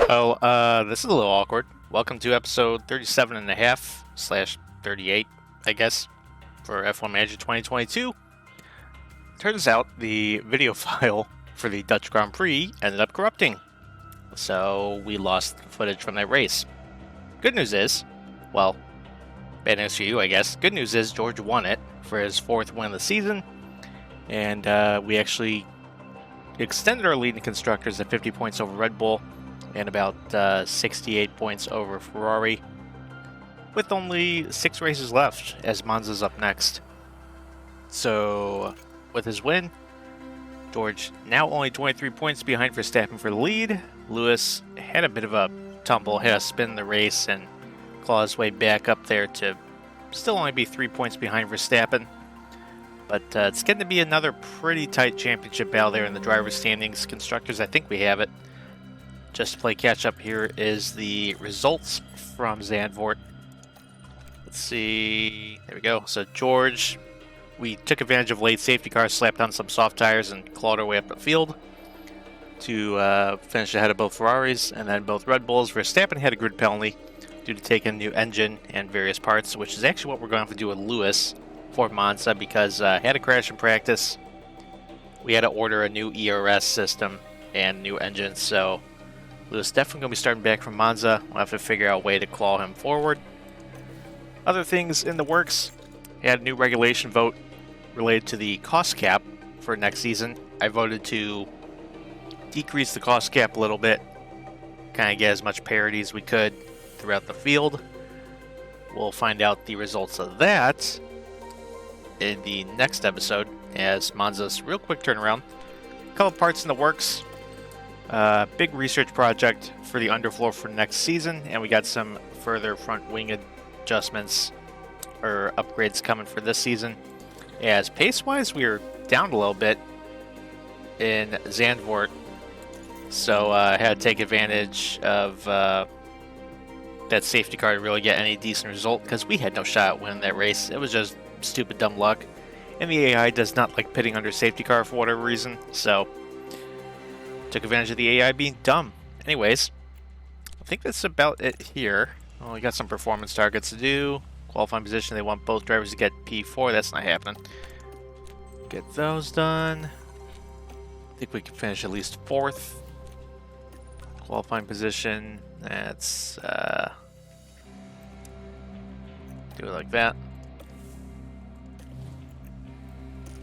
This is a little awkward. Welcome to episode 37.5/38, I guess, for F1 Manager 2022. Turns out the video file for the Dutch Grand Prix ended up corrupting, so we lost footage from that race. Good news is, well, bad news for you, I guess. Good news is George won it for his 4th win of the season, and we actually extended our lead in constructors at 50 points over Red Bull and about 68 points over Ferrari, with only 6 races left as Monza's up next. So with his win, George now only 23 points behind Verstappen for the lead. Lewis had a bit of a tumble, had a spin in the race and claw his way back up there to still only be 3 points behind Verstappen. But it's getting to be another pretty tight championship battle there in the driver's standings. Constructors, I think we have it. Just to play catch up, here is the results from Zandvoort. Let's see. There we go. So George, we took advantage of late safety cars, slapped on some soft tires, and clawed our way up the field to finish ahead of both Ferraris and then both Red Bulls. Verstappen had a grid penalty due to taking a new engine and various parts, which is actually what we're going to have to do with Lewis for Monza because had a crash in practice. We had to order a new ERS system and new engine, so Lewis definitely going to be starting back from Monza. We'll have to figure out a way to claw him forward. Other things in the works. We had a new regulation vote related to the cost cap for next season. I voted to decrease the cost cap a little bit, kind of get as much parity as we could throughout the field. We'll find out the results of that in the next episode as Monza's real quick turnaround. A couple parts in the works. Big research project for the underfloor for next season, and we got some further front wing adjustments or upgrades coming for this season. As pace-wise, we were down a little bit in Zandvoort, so I had to take advantage of that safety car to really get any decent result because we had no shot at winning that race. It was just stupid dumb luck, and the AI does not like pitting under safety car for whatever reason, so took advantage of the AI being dumb. Anyways, I think that's about it here. Well, we got some performance targets to do. Qualifying position, they want both drivers to get P4. That's not happening. Get those done. I think we can finish at least 4th. Qualifying position, that's do it like that.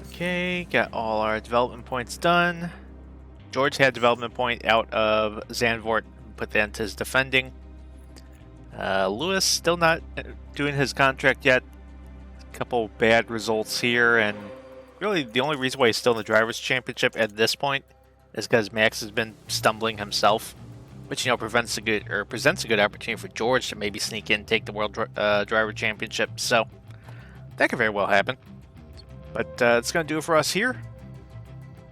Okay, got all our development points done. George had development point out of Zandvoort, put that into his defending. Lewis still not doing his contract yet. A couple bad results here, and really the only reason why he's still in the Drivers' Championship at this point is because Max has been stumbling himself, which presents a good opportunity for George to maybe sneak in and take the World Driver Championship. So that could very well happen. But it's going to do it for us here.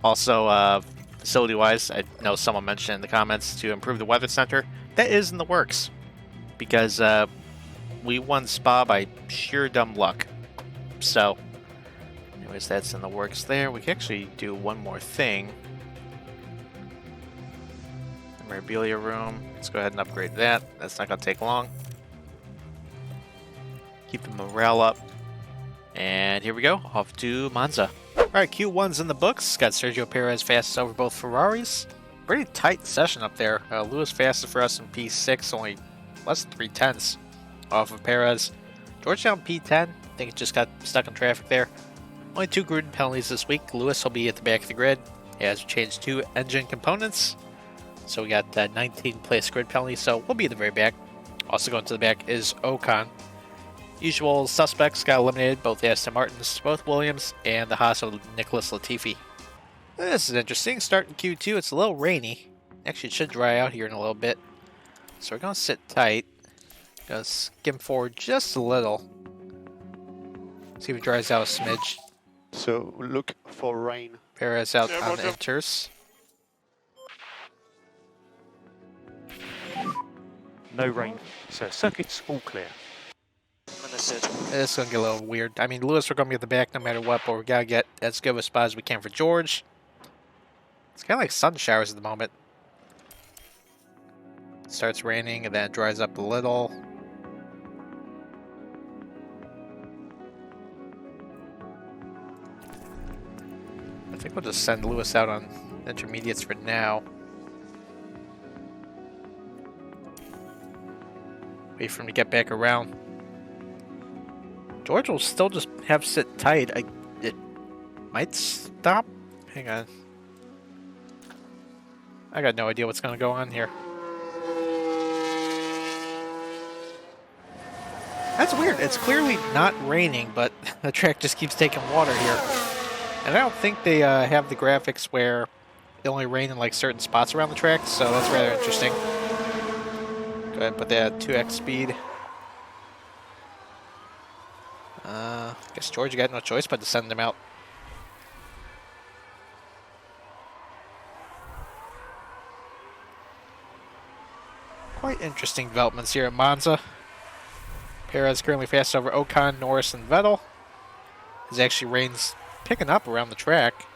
Also, facility-wise, I know someone mentioned in the comments to improve the weather center. That is in the works because we won Spa by sheer dumb luck. So, anyways, that's in the works there. We can actually do one more thing. The memorabilia room. Let's go ahead and upgrade that. That's not going to take long. Keep the morale up. And here we go, off to Monza. Alright, Q1's in the books. Got Sergio Perez fastest over both Ferraris. Pretty tight session up there. Lewis fastest for us in P6, only less than 3/10 off of Perez. George down P10. I think it just got stuck in traffic there. Only 2 grid penalties this week. Lewis will be at the back of the grid. He has changed 2 engine components. So we got 19 place grid penalty, so we'll be at the very back. Also going to the back is Ocon. Usual suspects got eliminated, both Aston Martins, both Williams, and the Haas of Nicholas Latifi. This is interesting. Starting Q2, it's a little rainy. Actually, it should dry out here in a little bit. So we're going to sit tight. Going to skim forward just a little. See if it dries out a smidge. So look for rain. Perez out on the inters. No rain, so circuit's all clear. It's going to get a little weird. I mean, Lewis, we're going to be at the back no matter what, but we got to get as good of a spot as we can for George. It's kind of like sun showers at the moment. starts raining and then it dries up a little. I think we'll just send Lewis out on intermediates for now. Wait for him to get back around. George will still just have sit tight. It might stop. Hang on. I got no idea what's going to go on here. That's weird. It's clearly not raining, but the track just keeps taking water here. And I don't think they have the graphics where it only rain in like certain spots around the track, so that's rather interesting. Go ahead and put that at 2x speed. Guess George, you got no choice but to send them out. Quite interesting developments here at Monza. Perez currently fast over Ocon, Norris, and Vettel. As actually rain's picking up around the track.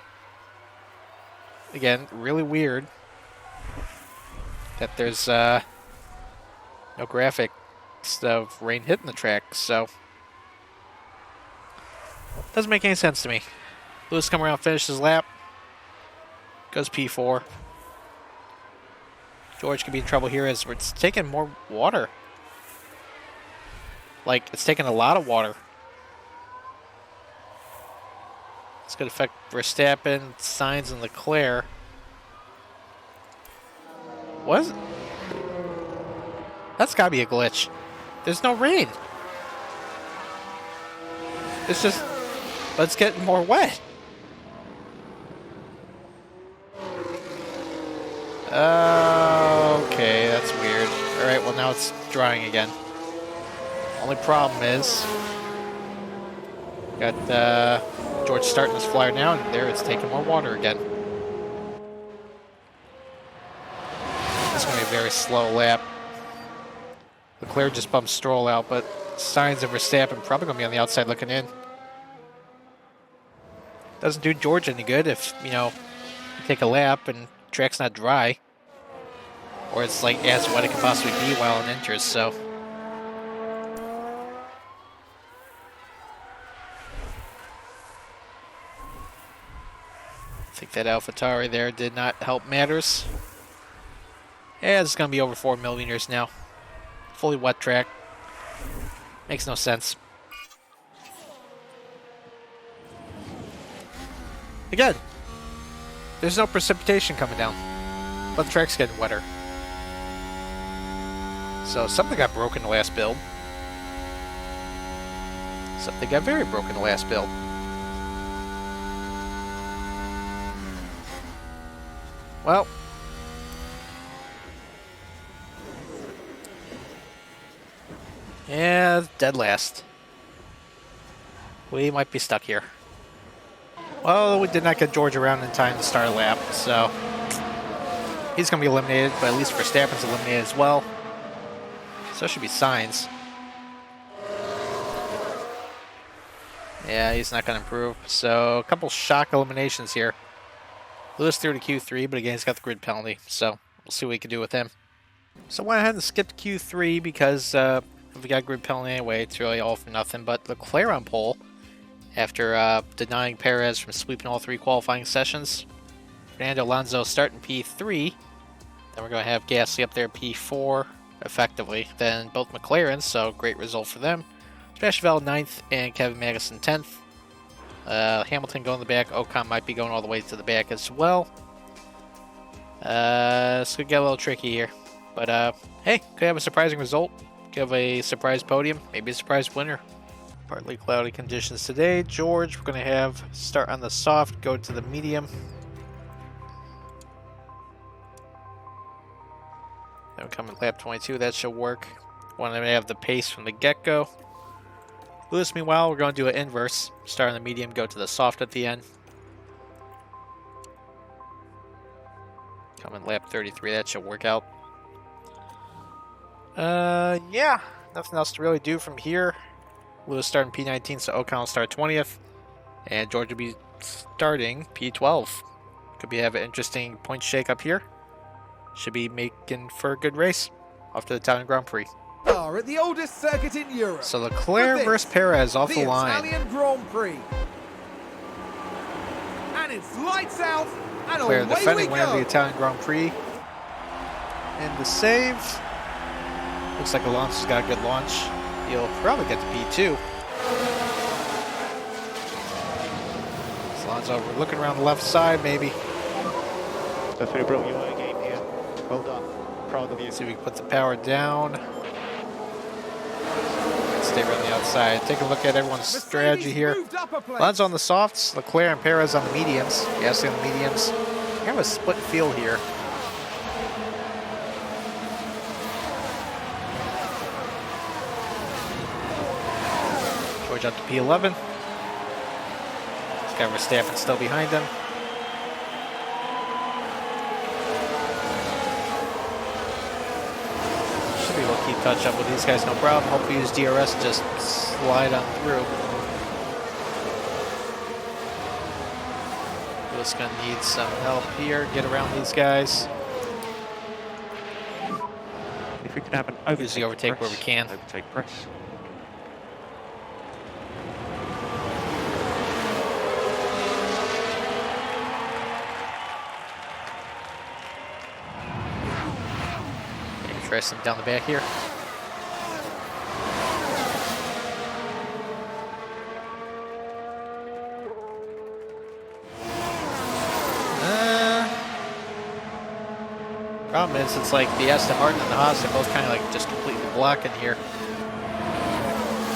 Again, really weird that there's no graphics of rain hitting the track, so doesn't make any sense to me. Lewis come around, finishes his lap, goes P4. George could be in trouble here as it's taking more water. Like, it's taking a lot of water. It's going to affect Verstappen, Sainz, and Leclerc. What is it? That's got to be a glitch. There's no rain. It's just, let's get more wet. Okay, that's weird. Alright, well now it's drying again. Only problem is, got George starting his flyer now, and there it's taking more water again. It's going to be a very slow lap. Leclerc just bumped Stroll out, but Sainz and Verstappen probably going to be on the outside looking in. Doesn't do George any good if, you know, you take a lap and track's not dry. Or it's like as wet it can possibly be while it enters, so. I think that AlphaTauri there did not help matters. Yeah, it's going to be over 4 millimeters now. Fully wet track. Makes no sense. Again, there's no precipitation coming down, but the track's getting wetter. So something got broken the last build. Something got very broken the last build. Well, yeah, dead last. We might be stuck here. Well, we did not get George around in time to start a lap, so he's going to be eliminated, but at least Verstappen's eliminated as well. So should be Sainz. Yeah, he's not going to improve. So a couple shock eliminations here. Lewis through to Q3, but again, he's got the grid penalty, so we'll see what we can do with him. So I went ahead and skipped Q3 because if we got grid penalty anyway, it's really all for nothing. But Leclerc on pole after denying Perez from sweeping all 3 qualifying sessions. Fernando Alonso starting P3. Then we're going to have Gasly up there P4 effectively. Then both McLarens, so great result for them. Sebastian Vettel 9th and Kevin Magnussen 10th. Hamilton going in the back. Ocon might be going all the way to the back as well. It's going to get a little tricky here. But hey, could have a surprising result. Could have a surprise podium. Maybe a surprise winner. Partly cloudy conditions today. George, we're going to have start on the soft, go to the medium. Then we come in lap 22. That should work. Want to have the pace from the get-go. Lewis, meanwhile, we're going to do an inverse. Start on the medium, go to the soft at the end. Come in lap 33. That should work out. Yeah. Nothing else to really do from here. Lewis starting P19, so Ocon will start 20th. And George will be starting P12. Could be have an interesting point shake up here. Should be making for a good race. off to the Italian Grand Prix. Are at the oldest circuit in Europe. So Leclerc But this, versus Perez off the line. Italian Grand Prix. And it's lights out, and Leclerc, away defending we winner of the go. Italian Grand Prix. And the save. Looks like Alonso's got a good launch. He'll probably get to P2. Alonso, we're looking around the left side, maybe. Definitely brought you a game here. Well done. Proud of you. See if we can put the power down. Stay around the outside. Take a look at everyone's strategy here. Moved up a place. Alonso on the softs, Leclerc and Perez on the mediums. Gasly on the mediums. We have a split field here. George up to P11. He's got Verstappen still behind him. Should be able to keep touch up with these guys, no problem. Hopefully use DRS to just slide on through. Just gonna need some help here. Get around these guys. If we can have an overtake, Use the overtake where we can. Overtake press. Interesting down the back here. Problem is, it's like the Aston Martin and the Haas are both kind of like just completely blocking here.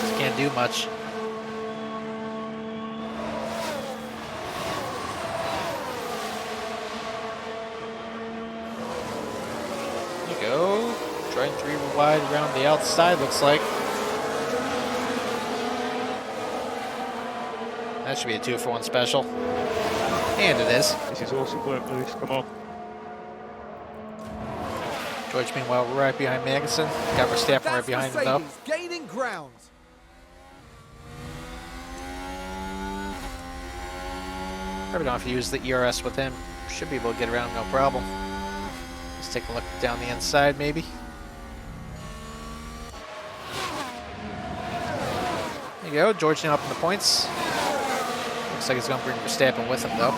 Just can't do much. There you go. Trying 3 wide around the outside, looks like. That should be a 2-for-1 special. And it is. This is awesome work, Lewis. Come on. George, meanwhile, right behind Magnussen. Got Verstappen right behind him, though. Mercedes gaining ground. Probably don't have to use the ERS with him. Should be able to get around no problem. Let's take a look down the inside, maybe. There you go. George now up in the points. Looks like he's going to bring Verstappen with him, though.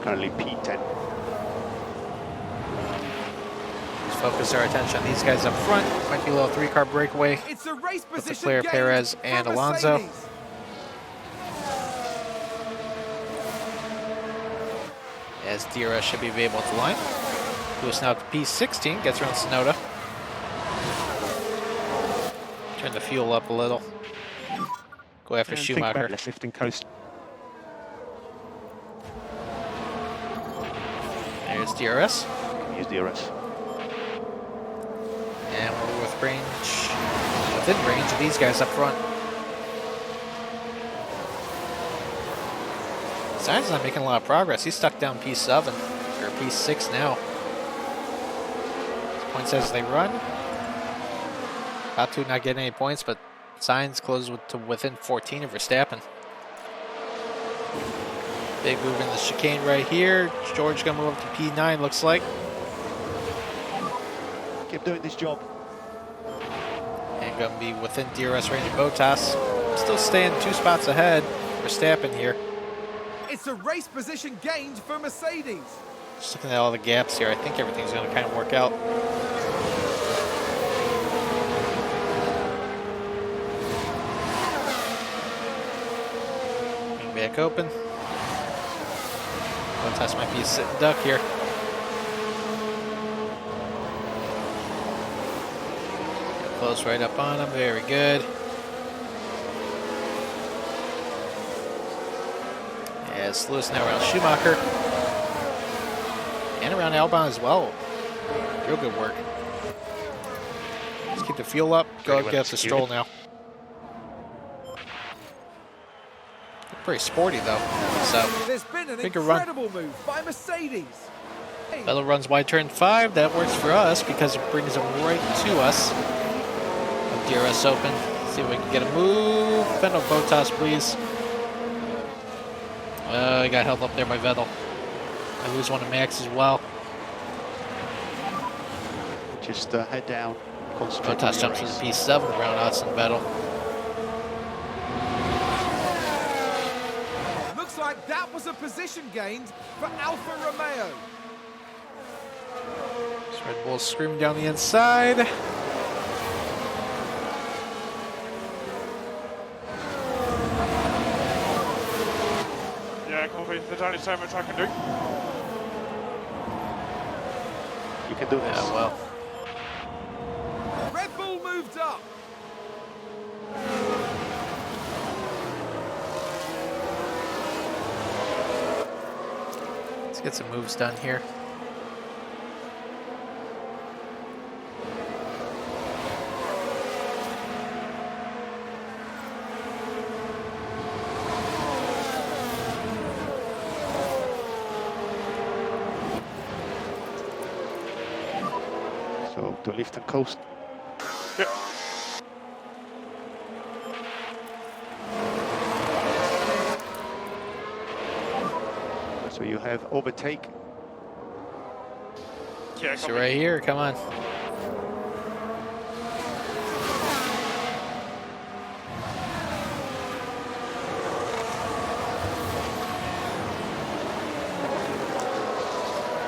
Currently P10. Let's focus our attention on these guys up front. Might be a little 3-car breakaway. It's a race With position Leclerc, gained Perez, for and Alonso. Mercedes. As DRS should be able to line. Lewis now to P16, gets around Sonoda. Turn the fuel up a little. Go after And think about Schumacher. left lifting coast. There's DRS. Use DRS. And we're within range of these guys up front. Sainz not making a lot of progress. He's stuck down P7 or P6 now. Points as they run. Batu not getting any points, but Sainz closes to within 14 of Verstappen. Big move in the chicane right here. George gonna move up to P9, looks like. Keep doing this job. And gonna be within DRS range of Bottas. Still staying 2 spots ahead. Verstappen here. It's a race position gained for Mercedes. Just looking at all the gaps here, I think everything's going to kind of work out. Being back open. Bottas might be a sitting duck here. Get close right up on him, very good. As Lewis now around Schumacher. And around Albon as well. Real good work. Let's keep the fuel up. Go Really well get up the Stroll now. Pretty sporty though. So There's been an Bigger run. incredible move by Mercedes. Vettel runs wide turn 5. That works for us because it brings him right to us. DRS open. See if we can get a move. Fend off Bottas, please. He got held up there by Vettel. I lose one to Max as well. Just head down, concentrate on Bottas your jumps race. into P7 around Hudson Vettel. Looks like that was a position gained for Alfa Romeo. This Red Bull screaming down the inside. Yeah, copy. There's only so much I can do. You can do this. Yeah, well. Red Bull moved up. Let's get some moves done here. So to lift and coast. Yep. So you have overtake. Yeah, So copy. right here, come on.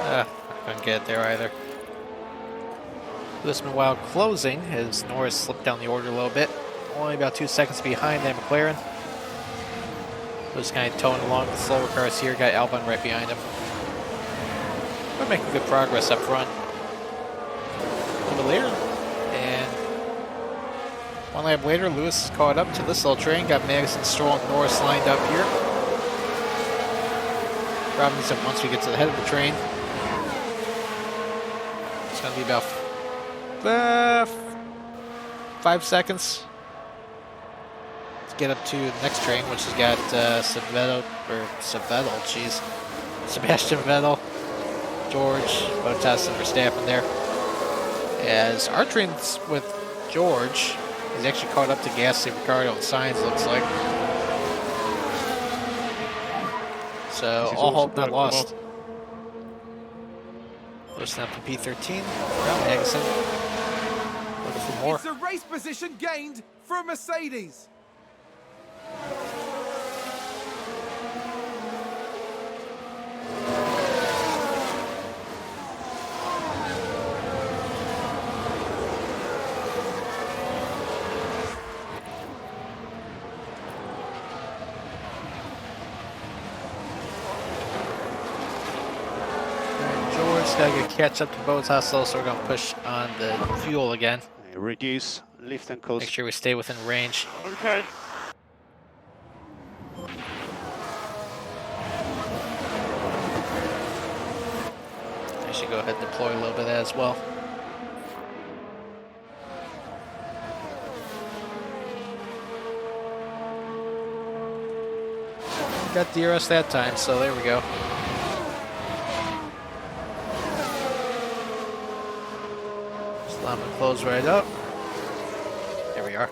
I couldn't get it there either. Lewis, meanwhile, closing as Norris slipped down the order a little bit. Only about 2 seconds behind that McLaren. Lewis kind of towing along the slower cars here. Got Albon right behind him. We're making good progress up front. A little bit later, and one lap later, Lewis caught up to this little train. Got Magnussen, Stroll, and Norris lined up here. Robinson, once we get to the head of the train, it's going to be about 5 seconds to get up to the next train, which has got Sebastian Vettel, George, Bottas, and Verstappen there. As our train's with George, he's actually caught up to Gasly, Ricciardo, and Sainz, looks like. So all hope not lost. Listen up to P13. Around Magnussen. Looking for more. It's a race position gained for Mercedes. Got to catch up to Bottas, so we're going to push on the fuel again. Reduce, lift and coast. Make sure we stay within range. Okay. I should go ahead and deploy a little bit of that as well. Got DRS that time, so there we go. Slam and close right up. There we are.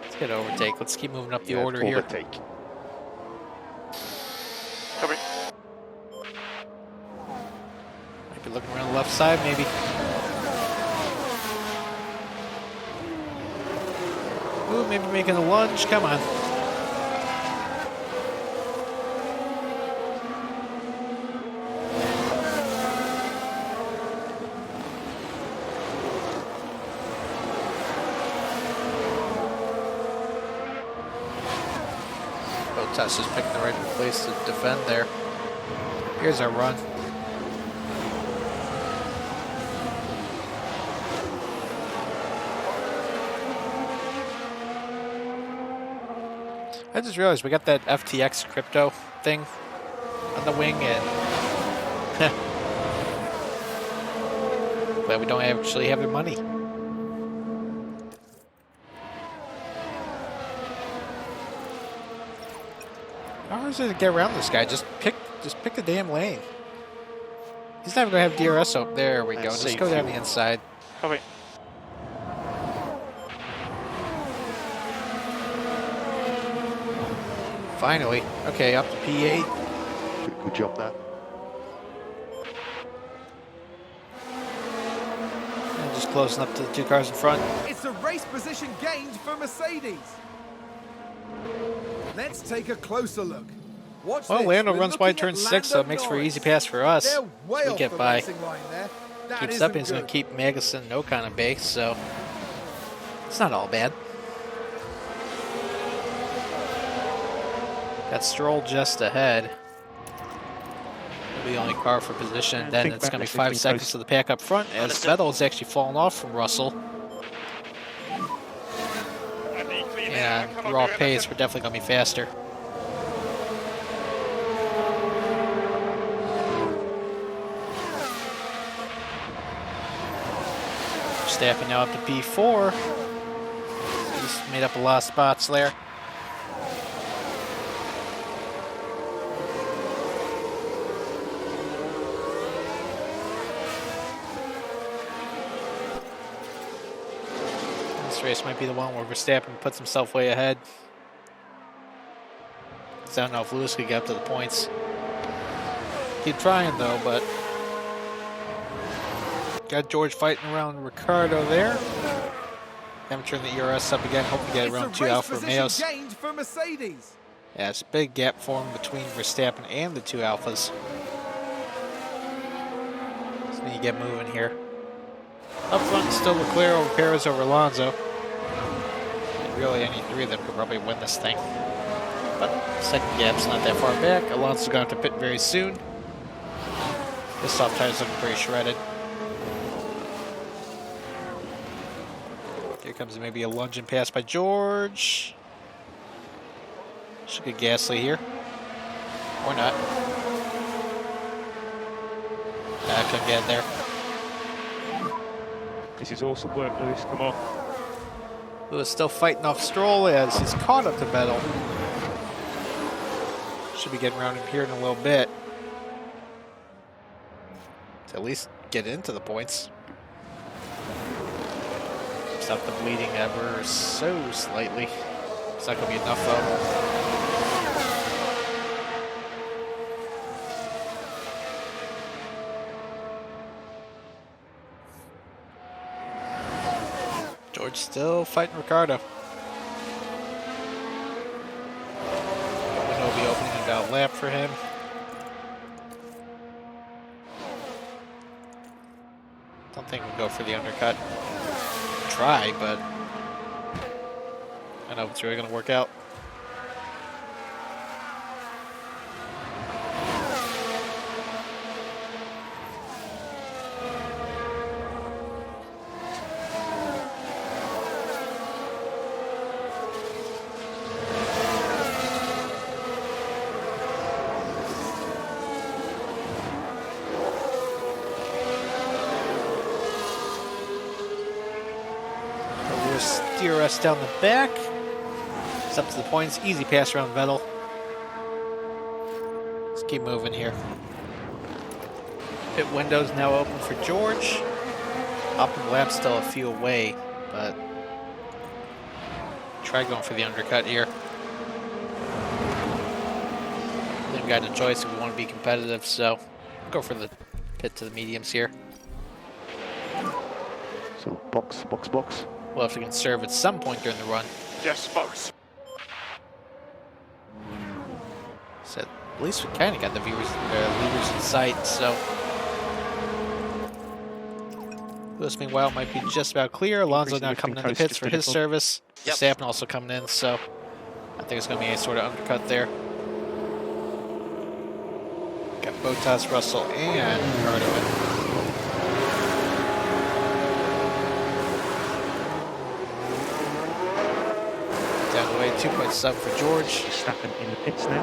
Let's get overtake. Let's keep moving up the order here. Overtake. Copy. Might be looking around the left side, maybe. Ooh, maybe making a lunge. Come on. Bottas is picking the right place to defend there. Here's our run. I just realized we got that FTX crypto thing on the wing, and but we don't actually have the money. How hard is it to get around this guy? Just pick the damn lane. He's not even gonna have DRS up. There we go. Just go down the inside. Copy. Finally. Okay, up to P8. Good job there. closing up to the 2 cars in front. It's a race position gained for Mercedes. Let's take a closer look. Watch Well, this. Lando We're runs by looking turn at 6, so it Lando makes for an Norris. easy pass for us. They're way So we off get the by. racing line there. That Keeps isn't up, he's going good. to keep Magnussen and Ocon at bay, so it's not all bad. Got Stroll just ahead. He'll be the only car for position, and then it's going to be 5 seconds to the pack up front as Vettel is actually falling off from Russell. And raw pace, we're definitely going to be faster. Verstappen now up to P4. He's made up a lot of spots there. This race might be the one where Verstappen puts himself way ahead. I don't know if Lewis could get up to the points. Keep trying though, but got George fighting around Ricardo there. Haven't turned the ERS up again. Hope to get around 2 Alfa Romeos. Gained for Mercedes. Yeah, it's a big gap forming between Verstappen and the 2 Alphas. Just need to get moving here. Up front, still Leclerc over Perez over Alonso. And really, any 3 of them could probably win this thing. But second gap's not that far back. Alonso's going to pit very soon. His soft tire's looking pretty shredded. Here comes maybe a lunging pass by George. Should get Gasly here. Or not. I couldn't get it there. This is awesome work, Lewis. Come on. Lewis still fighting off Stroll as he's caught up to Vettel. Should be getting around him here in a little bit. To at least get into the points. Stop the bleeding ever so slightly. It's not going to be enough though. George still fighting Ricardo. Window will be opening in about a lap for him. Don't think we'll go for the undercut. Try, but I don't know if it's really going to work out. DRS down the back. It's up to the points. Easy pass around Vettel. Let's keep moving here. Pit window's now open for George. Optimal lap still a few away, but try going for the undercut here. We've got no choice if we want to be competitive, so go for the pit to the mediums here. So box, box, box. We'll have to conserve at some point during the run. Yes, box. So at least we kind of got the levers in sight, so. Lewis, meanwhile, might be just about clear. Alonso now coming in the pits for his service. Verstappen also coming in, so I think it's going to be a sort of undercut there. Got Bottas, Russell, and Ricardo in. Down the way, 2.7 for George. Verstappen in the pits now.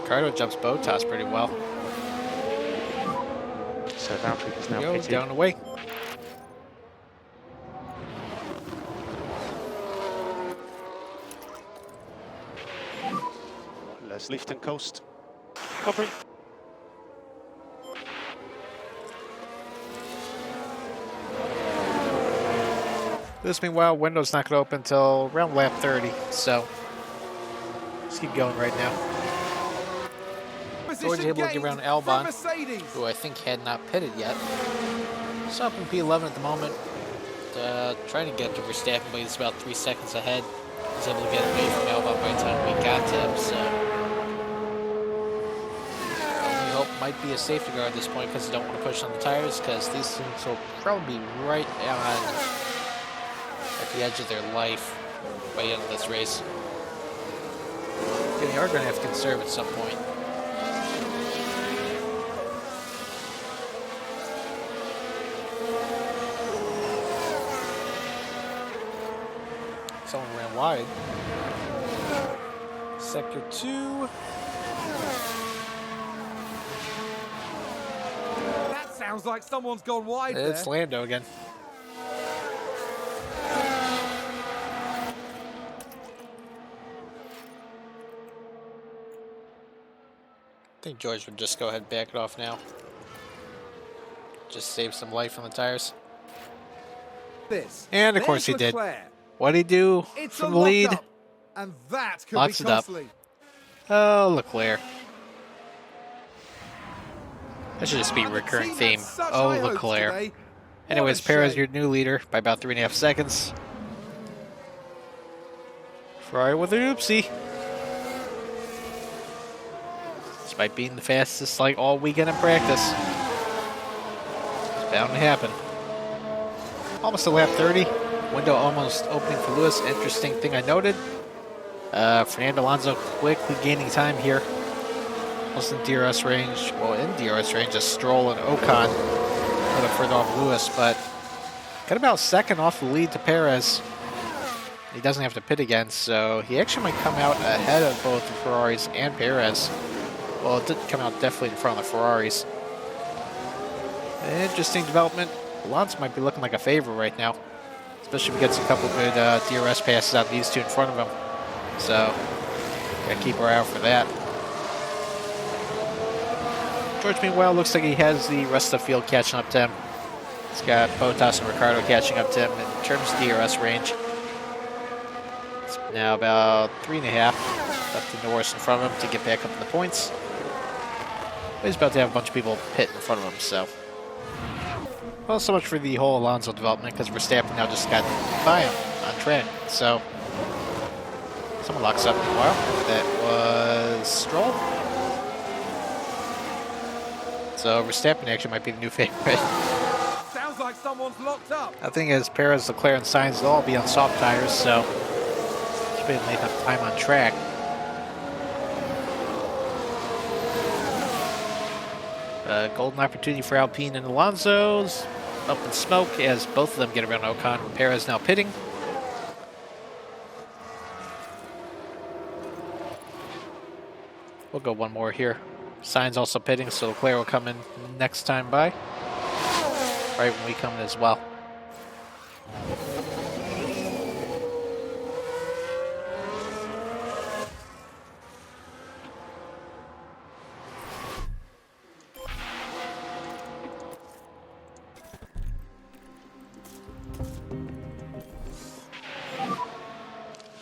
Ricardo jumps Bottas pretty well. So Valtteri is now Go pitted. down the way. Let's lift and coast. Copy. This meanwhile, window's not going to open until around lap 30, so Let's keep going right now. Position George able to get gained around for Albon, Mercedes. who I think had not pitted yet. So up in P11 at the moment. Trying to get to Verstappen, but he's about 3 seconds ahead. He's able to get away from Albon by the time we got to him, so... Only hope might be a safety car at this point because they don't want to push on the tires because these things will probably be right on at the edge of their life by the end of this race. They are going to have to conserve at some point. Someone ran wide. Sector 2. That sounds like someone's gone wide there. It's Lando again. I think George would just go ahead and back it off now. Just save some life on the tires. This. And of course he did. Leclerc. What'd he do It's from a the lead? lock-up, and that could Locks be it up. costly. Oh, Leclerc. That should just be a And the recurring team theme. had such Oh, high hopes Leclerc. today. What Anyways, a Perez, shame. your new leader by about 3.5 seconds. Ferrari with an oopsie. Despite being the fastest like all weekend in practice. It's bound to happen. Almost a lap 30. Window almost opening for Lewis. Interesting thing I noted. Fernando Alonso quickly gaining time here. Almost in DRS range. Well, in DRS range, just Stroll and Ocon. A little further off Lewis, but got about second off the lead to Perez. He doesn't have to pit again, so he actually might come out ahead of both the Ferraris and Perez. Well, it didn't come out definitely in front of the Ferraris. Interesting development. Alonso might be looking like a favorite right now, especially if he gets a couple good DRS passes out of these two in front of him. So, gotta keep our eye out for that. George, meanwhile, looks like he has the rest of the field catching up to him. He's got Bottas and Ricciardo catching up to him in terms of DRS range. It's now about 3.5 left to Norris in front of him to get back up in the points. But he's about to have a bunch of people pit in front of him, so. Well, so much for the whole Alonso development, because Verstappen now just got by him on track. So, someone locks up meanwhile. That was Stroll. So Verstappen actually might be the new favorite. Sounds like someone's locked up. I think as Perez, Leclerc, and Sainz will all be on soft tires, so should be able to make up time on track. Golden opportunity for Alpine and Alonso's. Up in smoke as both of them get around Ocon. Perez now pitting. We'll go one more here. Sainz also pitting, so Leclerc will come in next time by. Right when we come in as well.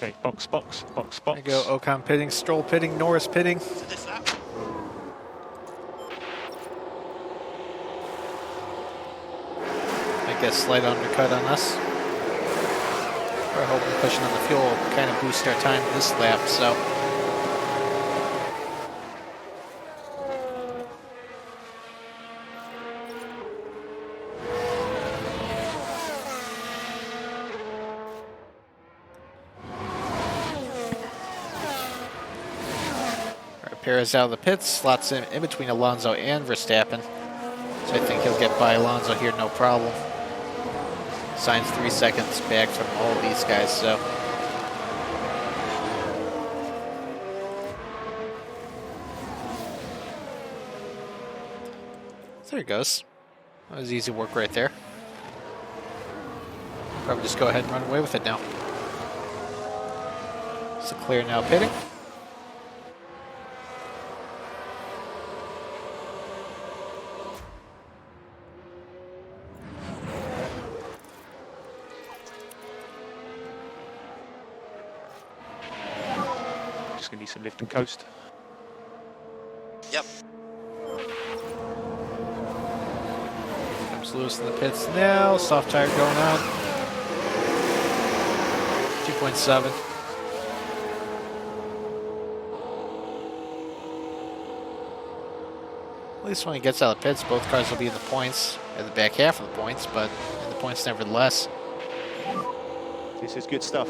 Okay, box, box, box, box. There you go, Ocon pitting, Stroll pitting, Norris pitting. I guess slight undercut on us. We're hoping pushing on the fuel will kind of boost our time this lap, so. Perez out of the pits, slots in between Alonso and Verstappen. So I think he'll get by Alonso here, no problem. Sainz 3 seconds back from all of these guys, so. There it goes. That was easy work right there. Probably just go ahead and run away with it now. So clear now pitting. going to need some lift and coast. Yep. Comes Lewis in the pits now. Soft tire going on. 2.7. At least when he gets out of the pits, both cars will be in the points, in the back half of the points, but in the points nevertheless. This is good stuff.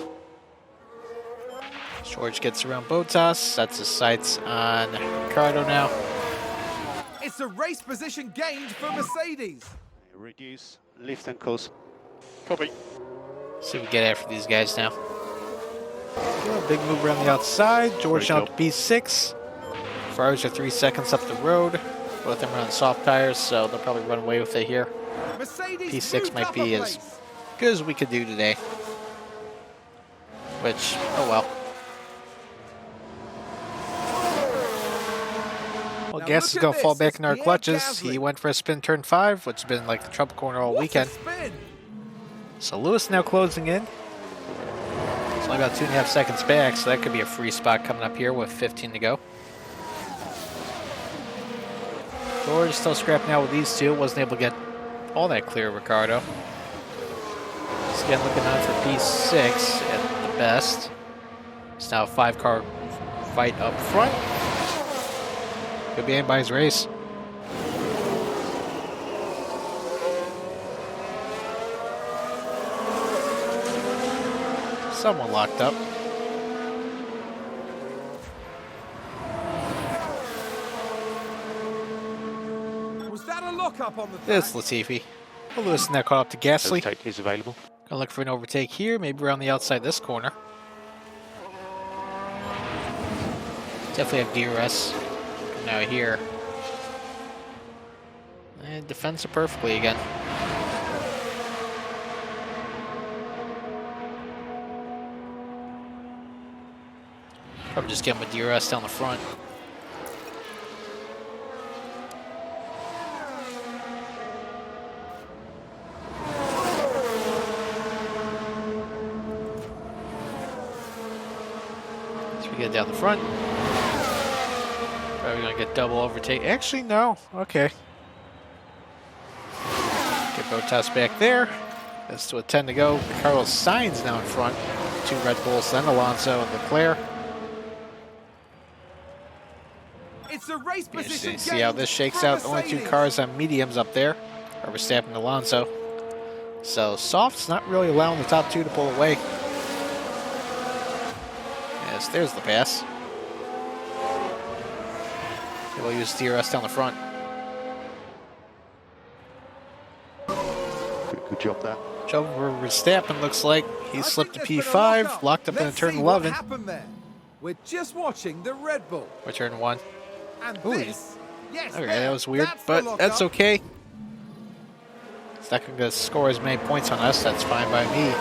George gets around Bottas, sets his sights on Ricardo now. It's a race position gained for Mercedes. Reduce lift and coast. Copy. See if we get after these guys now. Big move around the outside. George down to P6. Ferraris are 3 seconds up the road. Both of them are on soft tires, so they'll probably run away with it here. Mercedes P6 might be as good as we could do today. Which, oh well. Well, Gas is going to fall back in our clutches. He went for a spin turn 5, which has been like the trouble corner all weekend. So Lewis now closing in. It's only about 2.5 seconds back, so that could be a free spot coming up here with 15 to go. George still scrapping out with these two. Wasn't able to get all that clear of Ricardo. Just again looking on for P6 at the best. It's now a 5-car fight up front. Could be anybody's race. Someone locked up. Was that a lock-up on the track? This Latifi. Well, Lewis now caught up to Gasly. Overtake is available. Gonna look for an overtake here, maybe around the outside this corner. Definitely have DRS now here. And defends it perfectly again. Probably just get him with DRS down the front. So we get down the front. Probably gonna get double overtake. Actually, no. Okay. Get Bottas back there. That's to a 10 to go. Carlos Sainz now in front. 2 Red Bulls, then Alonso and Leclerc. It's a race position. See how this shakes out. Only 2 cars on mediums up there. Are Verstappen and Alonso. So soft's not really allowing the top 2 to pull away. Yes, there's the pass. We'll use DRS down the front. Good job there. Job for Verstappen looks like he slipped to P5, locked up in turn 11. We're just watching the Red Bull. Or turn 1. And Ooh. this, yes, Okay, that was weird, that's but the that's lock-up. okay. It's not going to score as many points on us. That's fine by me.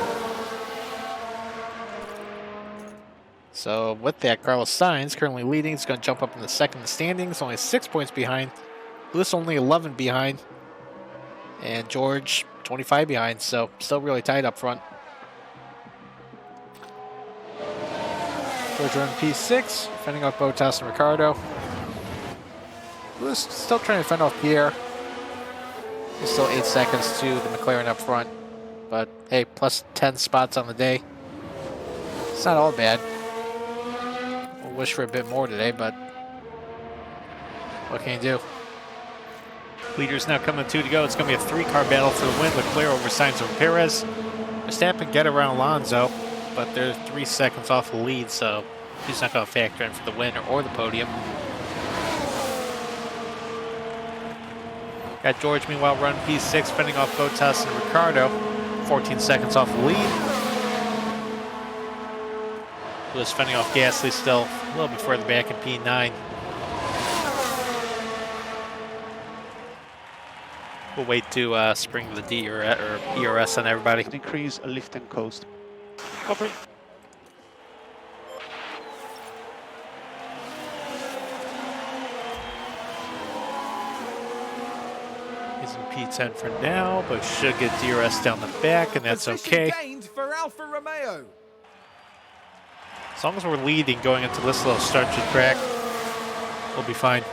So with that, Carlos Sainz currently leading. He's going to jump up in the second standings. Only 6 points behind. Lewis only 11 behind. And George 25 behind. So still really tight up front. George running P6. Fending off Bottas and Ricardo. Lewis still trying to fend off Pierre. There's still 8 seconds to the McLaren up front. But hey, plus 10 spots on the day. It's not all bad. We'll wish for a bit more today, but what can you do? Leaders now coming 2 to go. It's going to be a 3-car battle for the win. Leclerc over Sainz over Perez. Verstappen get around Alonso, but they're 3 seconds off the lead, so he's not going to factor in for the win or the podium. Got George, meanwhile, running P6, fending off Bottas and Ricardo. 14 seconds off the lead. Lewis fending off Gasly still a little bit further back in P9. We'll wait to spring the D or ERS on everybody. Increase lift and coast. Copy. He's in P10 for now, but should get DRS down the back, and that's Position okay. gained for Alfa Romeo. As long as we're leading going into this little stretch of track, we'll be fine.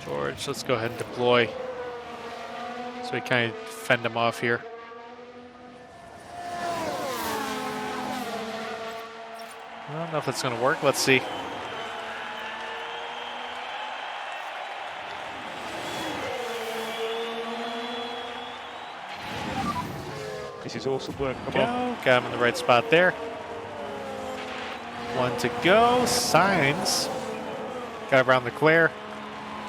George, let's go ahead and deploy so we kind of fend them off here. I don't know if it's going to work. Let's see. This is awesome work. Come Go. on. Got him in the right spot there. One to go. Signs. Got around Leclerc.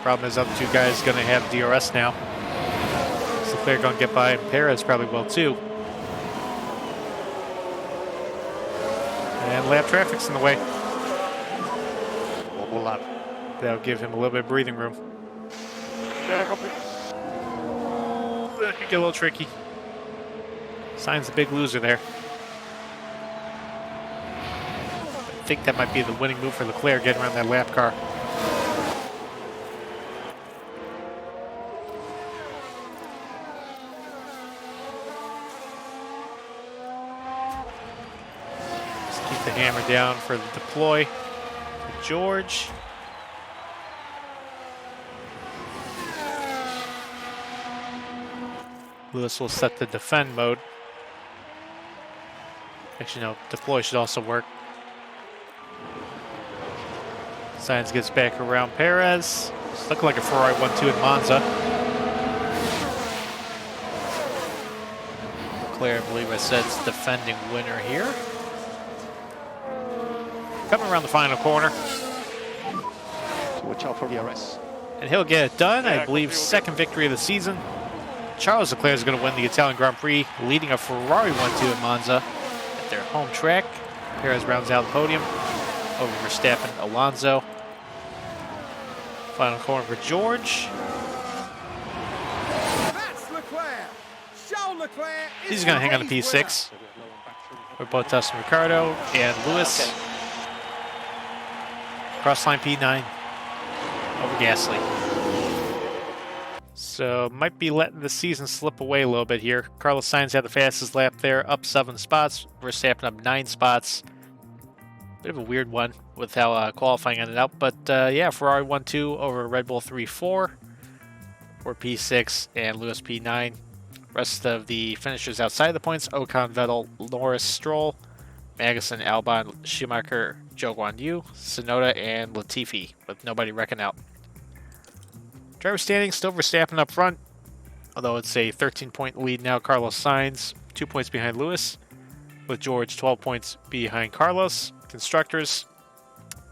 Problem is, other two guys going to have DRS now. So Leclerc going to get by, and Perez probably will too. And lap traffic's in the way. One more lap. That'll give him a little bit of breathing room. Yeah, copy. That could get a little tricky. Sainz the big loser there. I think that might be the winning move for Leclerc, getting around that lap car. Just keep the hammer down for the deploy to George. Lewis will set the defend mode. Actually, no, deploy should also work. Sainz gets back around Perez. It's looking like a Ferrari 1-2 in Monza. Leclerc, I believe I said, is defending winner here. Coming around the final corner. So watch out for DRS. And he'll get it done. I believe second victory of the season. Charles Leclerc is going to win the Italian Grand Prix, leading a Ferrari 1-2 in Monza at their home track. Perez rounds out the podium over Verstappen, Alonso. Final corner for George. That's Leclerc. Charles Leclerc. He's going to hang on to P6. We're both Dustin Ricciardo and Lewis. Crossline P9 over Gasly. So might be letting the season slip away a little bit here. Carlos Sainz had the fastest lap there, up 7 spots. Verstappen up 9 spots. Bit of a weird one with how qualifying ended up. But yeah, Ferrari 1-2 over Red Bull 3-4 for P6 and Lewis P9. Rest of the finishers outside the points: Ocon, Vettel, Norris, Stroll, Magnussen, Albon, Schumacher, Zhou Guanyu, Tsunoda, and Latifi, with nobody reckoned out. Driver standings, still Verstappen up front, although it's a 13-point lead now. Carlos Sainz, 2 points behind Lewis, with George 12 points behind Carlos. Constructors,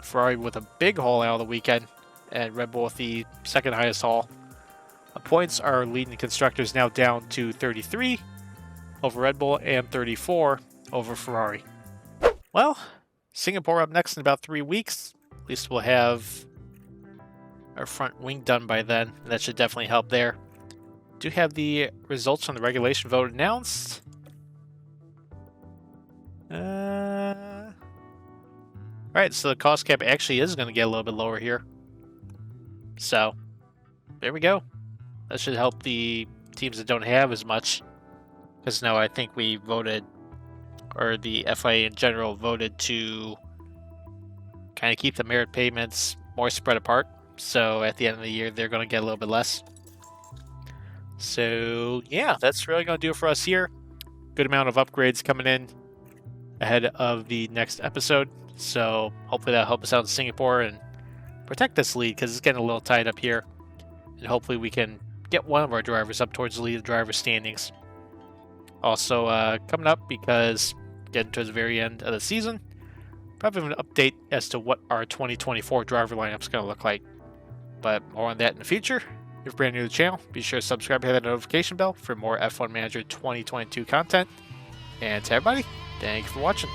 Ferrari with a big haul out of the weekend, and Red Bull with the second highest haul. Points are leading Constructors now down to 33 over Red Bull and 34 over Ferrari. Well, Singapore up next in about 3 weeks. At least we'll have our front wing done by then. That should definitely help there. Do have the results from the regulation vote announced. Alright, so the cost cap actually is going to get a little bit lower here. So, there we go. That should help the teams that don't have as much. Because now I think we voted, or the FIA in general voted to kind of keep the merit payments more spread apart. So at the end of the year, they're going to get a little bit less. So yeah, that's really going to do it for us here. Good amount of upgrades coming in ahead of the next episode. So hopefully that'll help us out in Singapore and protect this lead, because it's getting a little tied up here. And hopefully we can get one of our drivers up towards the lead of driver standings. Also coming up, because getting towards the very end of the season, probably an update as to what our 2024 driver lineup is going to look like. But more on that in the future. If you're brand new to the channel, be sure to subscribe and hit that notification bell for more F1 Manager 2022 content. And to everybody, thank you for watching.